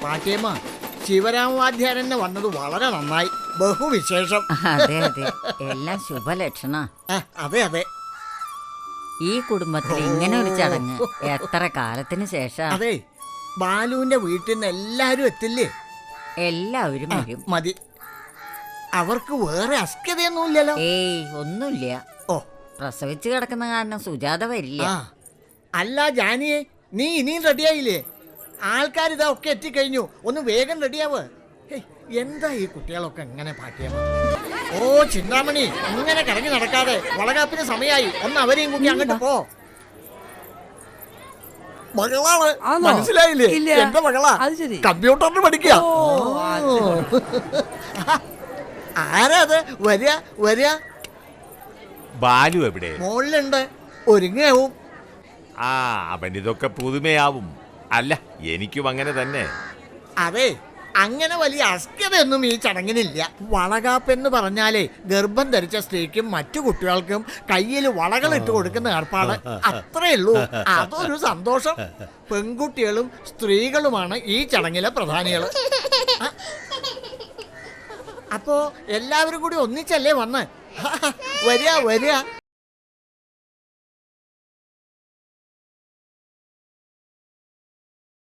പാട്ടിയമ്മ, ശിവരാമവാദ്യാരന്നെ വന്നത് വളരെ നന്നായി. ബഹുവിശേഷം. അതെ അതെ, എല്ലാം ശുഭലക്ഷണ. അതെ അതെ, ഈ കുടുംബത്തിൽ ഇങ്ങനെ ഒരു ചടങ്ങ് എത്ര കാലത്തിന് ശേഷം. അതെ, ബാലുവിന്റെ വീട്ടിൽ നിന്ന് എല്ലാരും എത്തില്ലേ? എല്ലാവരും വരും. മതി, അവർക്ക് വേറെ അസ്കതയൊന്നുമില്ലല്ലോ. ഏയ് ഒന്നുമില്ല. ഓ, പ്രസവിച്ച് കിടക്കുന്ന കാരണം സുജാത വരില്ല. അല്ല ജാനിയെ, നീ ഇനിയും റെഡിയായില്ലേ? ആൾക്കാർ ഇതാ ഒക്കെ എത്തിക്കഴിഞ്ഞു. ഒന്ന് വേഗം റെഡിയാവ്. എന്താ ഈ കുട്ടികളൊക്കെ എങ്ങനെ പാട്ടിയമ്മ? ഓ ചിന്താമണി, ഇങ്ങനെ കറങ്ങി നടക്കാതെ വളകാപ്പിന് സമയമായി. ഒന്ന് അവരെയും കൂട്ടി അങ്ങോട്ട് പോ. മകളാണ്, മനസ്സിലായില്ലേ? എന്റെ മകളാ, കമ്പ്യൂട്ടറിന് പഠിക്കുക. ആരാ അത്? വരിക വരിക. ബാലു എവിടെ? മോളിലുണ്ട്, ഒരുങ്ങാവും. അവനിതൊക്കെ പുതുമയാവും. അല്ല, എനിക്കും അങ്ങനെ തന്നെ. അതെ, അങ്ങനെ വലിയ അസ്കതയൊന്നും ഈ ചടങ്ങിനില്ല. വളകാപ്പെന്ന് പറഞ്ഞാലേ ഗർഭം ധരിച്ച സ്ത്രീക്കും മറ്റു കുട്ടികൾക്കും കയ്യിൽ വളകൾ ഇട്ട് കൊടുക്കുന്ന ഏർപ്പാട്, അത്രേ ഉള്ളൂ. അതൊരു സന്തോഷം. പെൺകുട്ടികളും സ്ത്രീകളുമാണ് ഈ ചടങ്ങിലെ പ്രധാനികൾ. അപ്പോ എല്ലാവരും കൂടി ഒന്നിച്ചല്ലേ വന്ന്? വരിക വരിക.